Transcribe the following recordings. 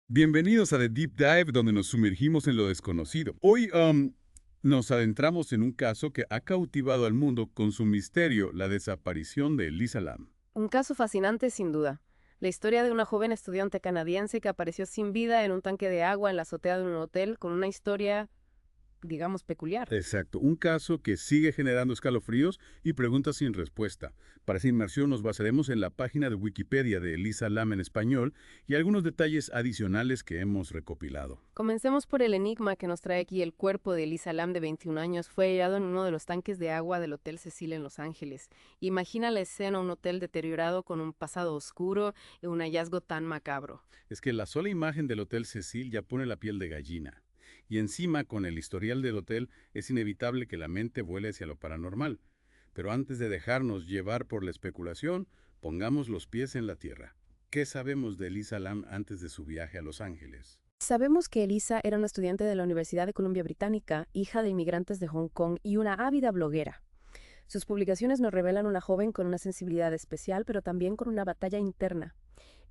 Bienvenidos a The Deep Dive, donde nos sumergimos en lo desconocido. Hoy nos adentramos en un caso que ha cautivado al mundo con su misterio, la desaparición de Elisa Lam. Un caso fascinante sin duda. La historia de una joven estudiante canadiense que apareció sin vida en un tanque de agua en la azotea de un hotel con una historia, digamos, peculiar. Exacto, un caso que sigue generando escalofríos y preguntas sin respuesta. Para esa inmersión nos basaremos en la página de Wikipedia de Elisa Lam en español y algunos detalles adicionales que hemos recopilado. Comencemos por el enigma que nos trae aquí. El cuerpo de Elisa Lam, de 21 años, fue hallado en uno de los tanques de agua del Hotel Cecil en Los Ángeles. Imagina la escena, un hotel deteriorado con un pasado oscuro y un hallazgo tan macabro. Es que la sola imagen del Hotel Cecil ya pone la piel de gallina. Y encima, con el historial del hotel, es inevitable que la mente vuele hacia lo paranormal. Pero antes de dejarnos llevar por la especulación, pongamos los pies en la tierra. ¿Qué sabemos de Elisa Lam antes de su viaje a Los Ángeles? Sabemos que Elisa era una estudiante de la Universidad de Columbia Británica, hija de inmigrantes de Hong Kong y una ávida bloguera. Sus publicaciones nos revelan una joven con una sensibilidad especial, pero también con una batalla interna.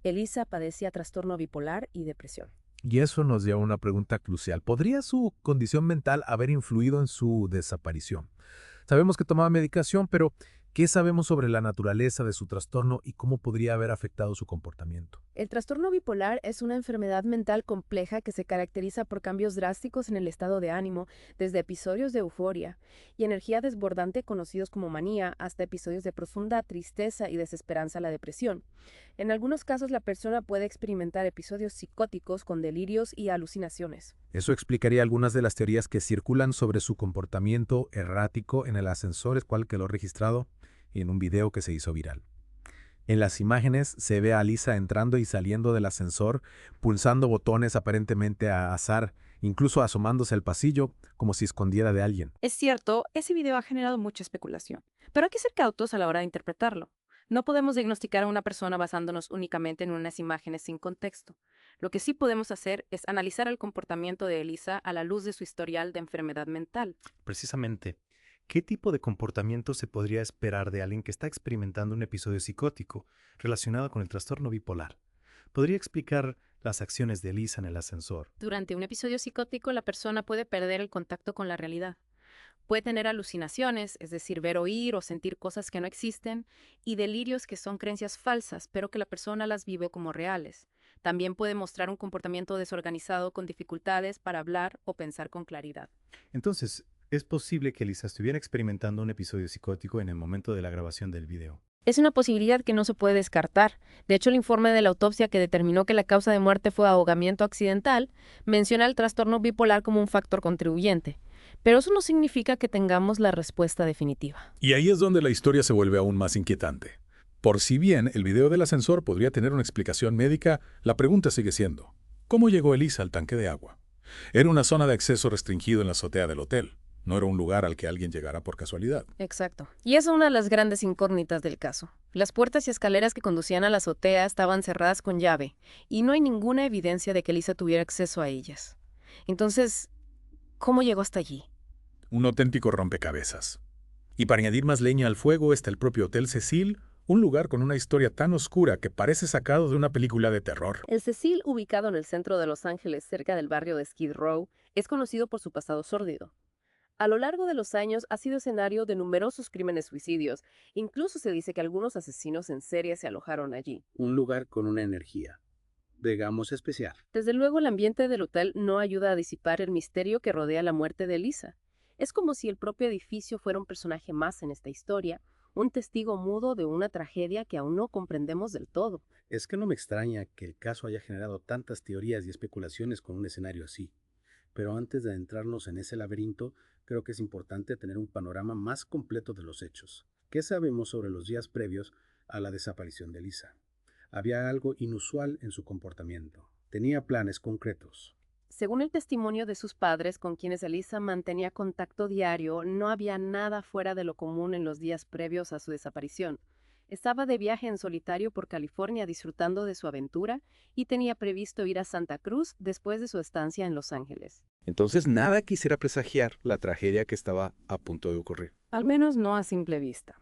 Elisa padecía trastorno bipolar y depresión. Y eso nos lleva a una pregunta crucial. ¿Podría su condición mental haber influido en su desaparición? Sabemos que tomaba medicación, pero ¿qué sabemos sobre la naturaleza de su trastorno y cómo podría haber afectado su comportamiento? El trastorno bipolar es una enfermedad mental compleja que se caracteriza por cambios drásticos en el estado de ánimo, desde episodios de euforia y energía desbordante conocidos como manía, hasta episodios de profunda tristeza y desesperanza, la depresión. En algunos casos, la persona puede experimentar episodios psicóticos con delirios y alucinaciones. Eso explicaría algunas de las teorías que circulan sobre su comportamiento errático en el ascensor, es cual quedó registrado en un video que se hizo viral. En las imágenes se ve a Lisa entrando y saliendo del ascensor, pulsando botones aparentemente a azar, incluso asomándose al pasillo como si escondiera de alguien. Es cierto, ese video ha generado mucha especulación, pero hay que ser cautos a la hora de interpretarlo. No podemos diagnosticar a una persona basándonos únicamente en unas imágenes sin contexto. Lo que sí podemos hacer es analizar el comportamiento de Elisa a la luz de su historial de enfermedad mental. Precisamente, ¿qué tipo de comportamiento se podría esperar de alguien que está experimentando un episodio psicótico relacionado con el trastorno bipolar? ¿Podría explicar las acciones de Elisa en el ascensor? Durante un episodio psicótico, la persona puede perder el contacto con la realidad. Puede tener alucinaciones, es decir, ver, oír o sentir cosas que no existen, y delirios que son creencias falsas, pero que la persona las vive como reales. También puede mostrar un comportamiento desorganizado con dificultades para hablar o pensar con claridad. Entonces, ¿es posible que Elisa estuviera experimentando un episodio psicótico en el momento de la grabación del video? Es una posibilidad que no se puede descartar. De hecho, el informe de la autopsia que determinó que la causa de muerte fue ahogamiento accidental menciona el trastorno bipolar como un factor contribuyente. Pero eso no significa que tengamos la respuesta definitiva. Y ahí es donde la historia se vuelve aún más inquietante. Por si bien el video del ascensor podría tener una explicación médica, la pregunta sigue siendo, ¿cómo llegó Elisa al tanque de agua? Era una zona de acceso restringido en la azotea del hotel. No era un lugar al que alguien llegara por casualidad. Exacto. Y es una de las grandes incógnitas del caso. Las puertas y escaleras que conducían a la azotea estaban cerradas con llave, y no hay ninguna evidencia de que Elisa tuviera acceso a ellas. Entonces, ¿cómo llegó hasta allí? Un auténtico rompecabezas. Y para añadir más leña al fuego está el propio Hotel Cecil, un lugar con una historia tan oscura que parece sacado de una película de terror. El Cecil, ubicado en el centro de Los Ángeles, cerca del barrio de Skid Row, es conocido por su pasado sórdido. A lo largo de los años ha sido escenario de numerosos crímenes suicidios. Incluso se dice que algunos asesinos en serie se alojaron allí. Un lugar con una energía, digamos, especial. Desde luego, el ambiente del hotel no ayuda a disipar el misterio que rodea la muerte de Elisa. Es como si el propio edificio fuera un personaje más en esta historia, un testigo mudo de una tragedia que aún no comprendemos del todo. Es que no me extraña que el caso haya generado tantas teorías y especulaciones con un escenario así. Pero antes de adentrarnos en ese laberinto, creo que es importante tener un panorama más completo de los hechos. ¿Qué sabemos sobre los días previos a la desaparición de Elisa? Había algo inusual en su comportamiento. Tenía planes concretos. Según el testimonio de sus padres, con quienes Elisa mantenía contacto diario, no había nada fuera de lo común en los días previos a su desaparición. Estaba de viaje en solitario por California disfrutando de su aventura y tenía previsto ir a Santa Cruz después de su estancia en Los Ángeles. Entonces nada quisiera presagiar la tragedia que estaba a punto de ocurrir. Al menos no a simple vista.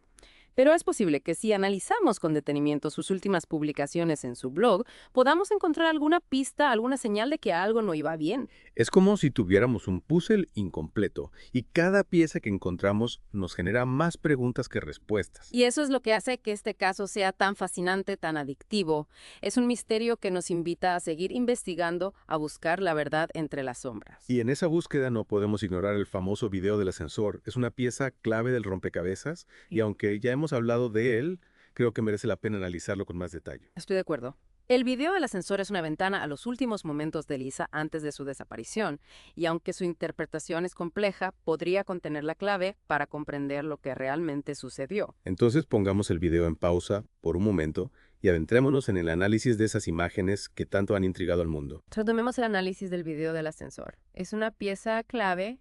Pero es posible que si analizamos con detenimiento sus últimas publicaciones en su blog, podamos encontrar alguna pista, alguna señal de que algo no iba bien. Es como si tuviéramos un puzzle incompleto y cada pieza que encontramos nos genera más preguntas que respuestas. Y eso es lo que hace que este caso sea tan fascinante, tan adictivo. Es un misterio que nos invita a seguir investigando, a buscar la verdad entre las sombras. Y en esa búsqueda no podemos ignorar el famoso video del ascensor. Es una pieza clave del rompecabezas y aunque ya hemos hablado de él, creo que merece la pena analizarlo con más detalle. Estoy de acuerdo. El video del ascensor es una ventana a los últimos momentos de Lisa antes de su desaparición, y aunque su interpretación es compleja, podría contener la clave para comprender lo que realmente sucedió. Entonces pongamos el video en pausa por un momento y adentrémonos en el análisis de esas imágenes que tanto han intrigado al mundo. Retomemos el análisis del video del ascensor. Es una pieza clave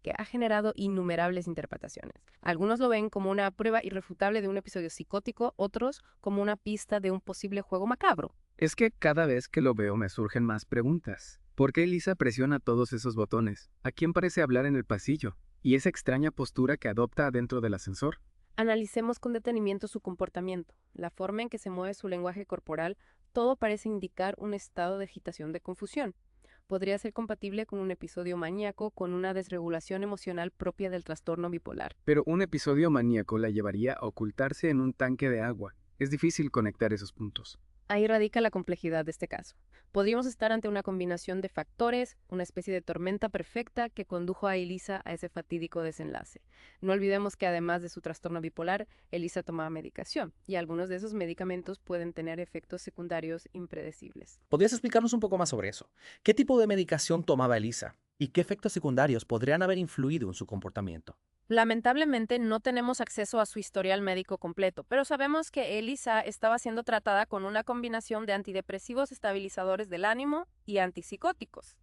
que ha generado innumerables interpretaciones. Algunos lo ven como una prueba irrefutable de un episodio psicótico, otros como una pista de un posible juego macabro. Es que cada vez que lo veo me surgen más preguntas. ¿Por qué Lisa presiona todos esos botones? ¿A quién parece hablar en el pasillo? ¿Y esa extraña postura que adopta dentro del ascensor? Analicemos con detenimiento su comportamiento, la forma en que se mueve su lenguaje corporal, todo parece indicar un estado de agitación, de confusión. Podría ser compatible con un episodio maníaco con una desregulación emocional propia del trastorno bipolar. Pero un episodio maníaco la llevaría a ocultarse en un tanque de agua. Es difícil conectar esos puntos. Ahí radica la complejidad de este caso. Podríamos estar ante una combinación de factores, una especie de tormenta perfecta que condujo a Elisa a ese fatídico desenlace. No olvidemos que además de su trastorno bipolar, Elisa tomaba medicación, y algunos de esos medicamentos pueden tener efectos secundarios impredecibles. ¿Podrías explicarnos un poco más sobre eso? ¿Qué tipo de medicación tomaba Elisa? ¿Y qué efectos secundarios podrían haber influido en su comportamiento? Lamentablemente no tenemos acceso a su historial médico completo, pero sabemos que Elisa estaba siendo tratada con una combinación de antidepresivos estabilizadores del ánimo y antipsicóticos.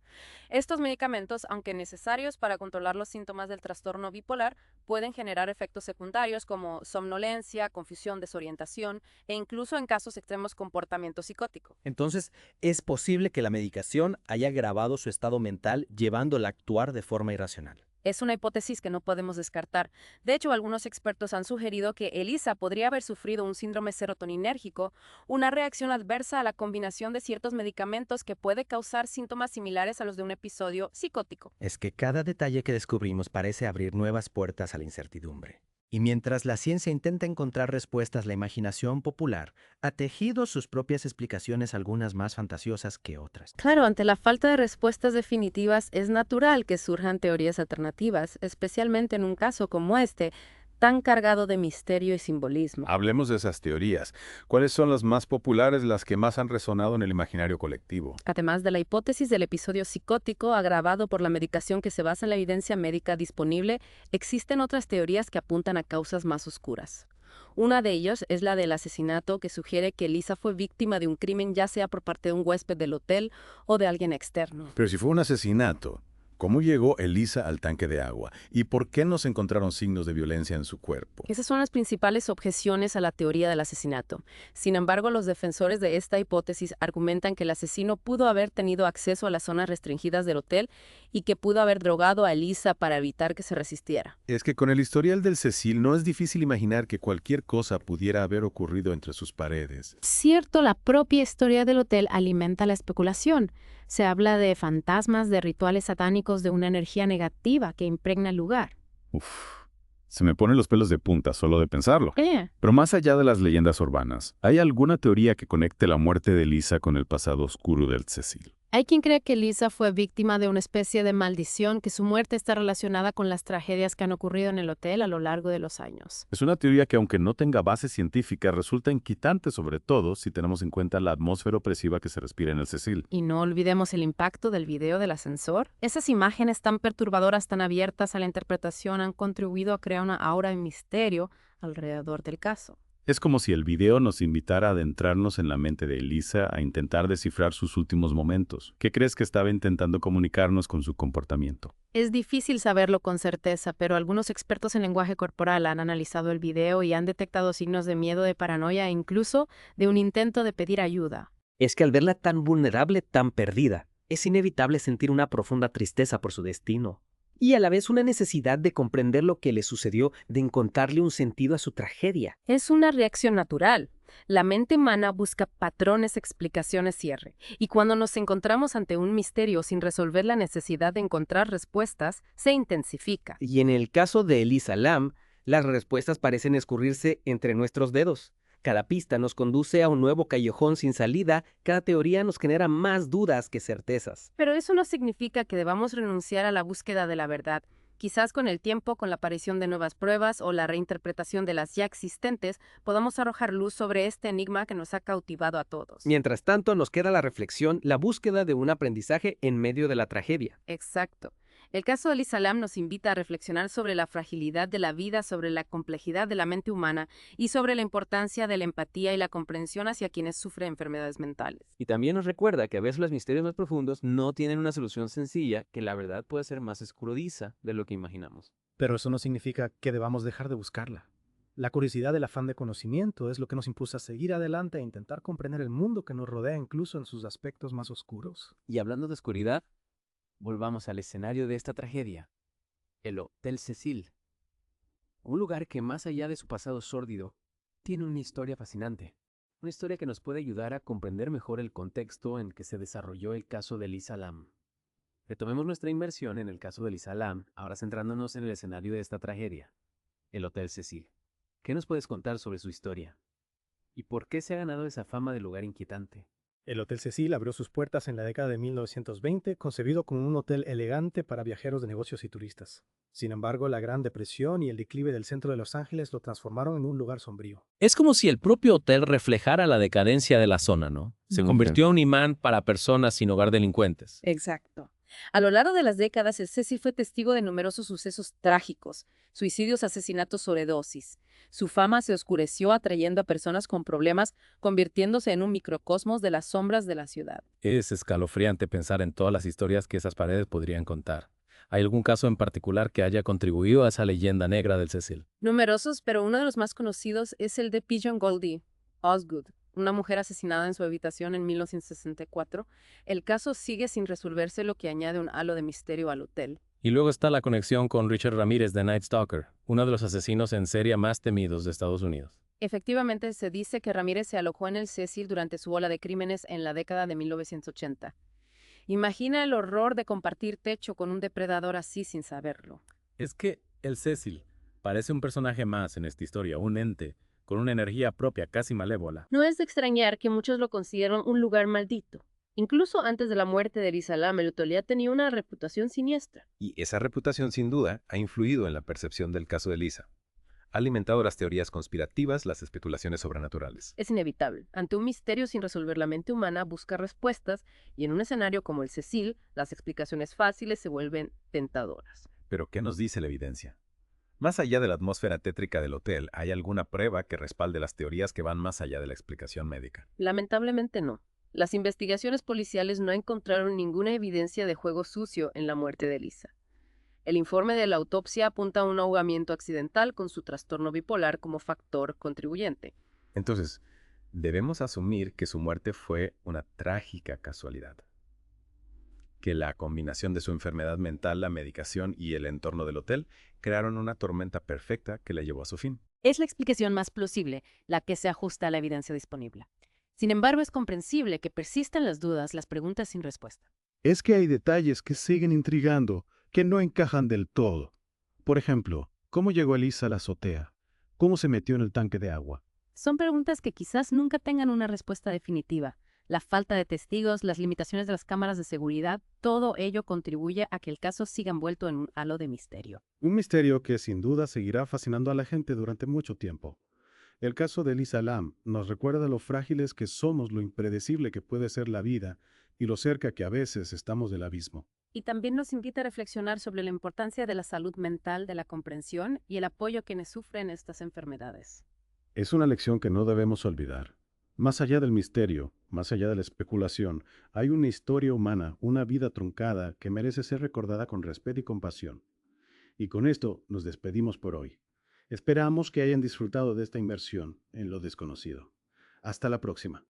Estos medicamentos, aunque necesarios para controlar los síntomas del trastorno bipolar, pueden generar efectos secundarios como somnolencia, confusión, desorientación e incluso en casos extremos comportamiento psicótico. Entonces, ¿es posible que la medicación haya agravado su estado mental llevándola a actuar de forma irracional? Es una hipótesis que no podemos descartar. De hecho, algunos expertos han sugerido que Elisa podría haber sufrido un síndrome serotoninérgico, una reacción adversa a la combinación de ciertos medicamentos que puede causar síntomas similares a los de un episodio psicótico. Es que cada detalle que descubrimos parece abrir nuevas puertas a la incertidumbre. Y mientras la ciencia intenta encontrar respuestas, la imaginación popular ha tejido sus propias explicaciones, algunas más fantasiosas que otras. Claro, ante la falta de respuestas definitivas, es natural que surjan teorías alternativas, especialmente en un caso como este, tan cargado de misterio y simbolismo. Hablemos de esas teorías. ¿Cuáles son las más populares, las que más han resonado en el imaginario colectivo? Además de la hipótesis del episodio psicótico agravado por la medicación que se basa en la evidencia médica disponible, existen otras teorías que apuntan a causas más oscuras. Una de ellas es la del asesinato, que sugiere que Lisa fue víctima de un crimen ya sea por parte de un huésped del hotel o de alguien externo. Pero si fue un asesinato, ¿cómo llegó Elisa al tanque de agua? ¿Y por qué no se encontraron signos de violencia en su cuerpo? Esas son las principales objeciones a la teoría del asesinato. Sin embargo, los defensores de esta hipótesis argumentan que el asesino pudo haber tenido acceso a las zonas restringidas del hotel y que pudo haber drogado a Elisa para evitar que se resistiera. Es que con el historial del Cecil no es difícil imaginar que cualquier cosa pudiera haber ocurrido entre sus paredes. Cierto, la propia historia del hotel alimenta la especulación. Se habla de fantasmas, de rituales satánicos, de una energía negativa que impregna el lugar. Se me ponen los pelos de punta solo de pensarlo. Pero más allá de las leyendas urbanas, ¿hay alguna teoría que conecte la muerte de Lisa con el pasado oscuro del Cecil? Hay quien cree que Lisa fue víctima de una especie de maldición, que su muerte está relacionada con las tragedias que han ocurrido en el hotel a lo largo de los años. Es una teoría que, aunque no tenga base científica, resulta inquietante, sobre todo si tenemos en cuenta la atmósfera opresiva que se respira en el Cecil. Y no olvidemos el impacto del video del ascensor. Esas imágenes tan perturbadoras, tan abiertas a la interpretación, han contribuido a crear una aura de misterio alrededor del caso. Es como si el video nos invitara a adentrarnos en la mente de Elisa, a intentar descifrar sus últimos momentos. ¿Qué crees que estaba intentando comunicarnos con su comportamiento? Es difícil saberlo con certeza, pero algunos expertos en lenguaje corporal han analizado el video y han detectado signos de miedo, de paranoia e incluso de un intento de pedir ayuda. Es que al verla tan vulnerable, tan perdida, es inevitable sentir una profunda tristeza por su destino. y a la vez una necesidad de comprender lo que le sucedió, de encontrarle un sentido a su tragedia. Es una reacción natural. La mente humana busca patrones, explicaciones, cierre. Y cuando nos encontramos ante un misterio sin resolver, la necesidad de encontrar respuestas se intensifica. Y en el caso de Elisa Lam, las respuestas parecen escurrirse entre nuestros dedos. Cada pista nos conduce a un nuevo callejón sin salida, cada teoría nos genera más dudas que certezas. Pero eso no significa que debamos renunciar a la búsqueda de la verdad. Quizás con el tiempo, con la aparición de nuevas pruebas o la reinterpretación de las ya existentes, podamos arrojar luz sobre este enigma que nos ha cautivado a todos. Mientras tanto, nos queda la reflexión, la búsqueda de un aprendizaje en medio de la tragedia. Exacto. El caso de Elisa Lam nos invita a reflexionar sobre la fragilidad de la vida, sobre la complejidad de la mente humana y sobre la importancia de la empatía y la comprensión hacia quienes sufren enfermedades mentales. Y también nos recuerda que a veces los misterios más profundos no tienen una solución sencilla, que la verdad puede ser más escurridiza de lo que imaginamos. Pero eso no significa que debamos dejar de buscarla. La curiosidad del afán de conocimiento es lo que nos impulsa a seguir adelante e intentar comprender el mundo que nos rodea incluso en sus aspectos más oscuros. Y hablando de oscuridad, volvamos al escenario de esta tragedia, el Hotel Cecil. Un lugar que más allá de su pasado sórdido, tiene una historia fascinante. Una historia que nos puede ayudar a comprender mejor el contexto en que se desarrolló el caso de Elisa Lam. Retomemos nuestra inmersión en el caso de Elisa Lam, ahora centrándonos en el escenario de esta tragedia, el Hotel Cecil. ¿Qué nos puedes contar sobre su historia? ¿Y por qué se ha ganado esa fama de lugar inquietante? El Hotel Cecil abrió sus puertas en la década de 1920, concebido como un hotel elegante para viajeros de negocios y turistas. Sin embargo, la Gran Depresión y el declive del centro de Los Ángeles lo transformaron en un lugar sombrío. Es como si el propio hotel reflejara la decadencia de la zona, ¿no? Se convirtió en un imán para personas sin hogar delincuentes. Exacto. A lo largo de las décadas, el Cecil fue testigo de numerosos sucesos trágicos, suicidios, asesinatos, sobredosis. Su fama se oscureció atrayendo a personas con problemas, convirtiéndose en un microcosmos de las sombras de la ciudad. Es escalofriante pensar en todas las historias que esas paredes podrían contar. ¿Hay algún caso en particular que haya contribuido a esa leyenda negra del Cecil? Numerosos, pero uno de los más conocidos es el de Pigeon Goldie Osgood, una mujer asesinada en su habitación en 1964. El caso sigue sin resolverse, lo que añade un halo de misterio al hotel. Y luego está la conexión con Richard Ramírez de Night Stalker, uno de los asesinos en serie más temidos de Estados Unidos. Efectivamente, se dice que Ramírez se alojó en el Cecil durante su ola de crímenes en la década de 1980. Imagina el horror de compartir techo con un depredador así sin saberlo. Es que el Cecil parece un personaje más en esta historia, un ente con una energía propia casi malévola. No es de extrañar que muchos lo consideran un lugar maldito. Incluso antes de la muerte de Elisa Lam, el hotel ya tenía una reputación siniestra. Y esa reputación sin duda ha influido en la percepción del caso de Elisa. Ha alimentado las teorías conspirativas, las especulaciones sobrenaturales. Es inevitable. Ante un misterio sin resolver, la mente humana busca respuestas y en un escenario como el Cecil, las explicaciones fáciles se vuelven tentadoras. Pero ¿qué nos dice la evidencia? Más allá de la atmósfera tétrica del hotel, ¿hay alguna prueba que respalde las teorías que van más allá de la explicación médica? Lamentablemente no. Las investigaciones policiales no encontraron ninguna evidencia de juego sucio en la muerte de Elisa. El informe de la autopsia apunta a un ahogamiento accidental con su trastorno bipolar como factor contribuyente. Entonces, debemos asumir que su muerte fue una trágica casualidad. Que la combinación de su enfermedad mental, la medicación y el entorno del hotel crearon una tormenta perfecta que la llevó a su fin. Es la explicación más plausible, la que se ajusta a la evidencia disponible. Sin embargo, es comprensible que persistan las dudas, las preguntas sin respuesta. Es que hay detalles que siguen intrigando, que no encajan del todo. Por ejemplo, ¿cómo llegó Elisa a la azotea? ¿Cómo se metió en el tanque de agua? Son preguntas que quizás nunca tengan una respuesta definitiva. La falta de testigos, las limitaciones de las cámaras de seguridad, todo ello contribuye a que el caso siga envuelto en un halo de misterio. Un misterio que sin duda seguirá fascinando a la gente durante mucho tiempo. El caso de Elisa Lam nos recuerda lo frágiles que somos, lo impredecible que puede ser la vida y lo cerca que a veces estamos del abismo. Y también nos invita a reflexionar sobre la importancia de la salud mental, de la comprensión y el apoyo a quienes sufren estas enfermedades. Es una lección que no debemos olvidar. Más allá del misterio, más allá de la especulación, hay una historia humana, una vida truncada que merece ser recordada con respeto y compasión. Y con esto nos despedimos por hoy. Esperamos que hayan disfrutado de esta inmersión en lo desconocido. Hasta la próxima.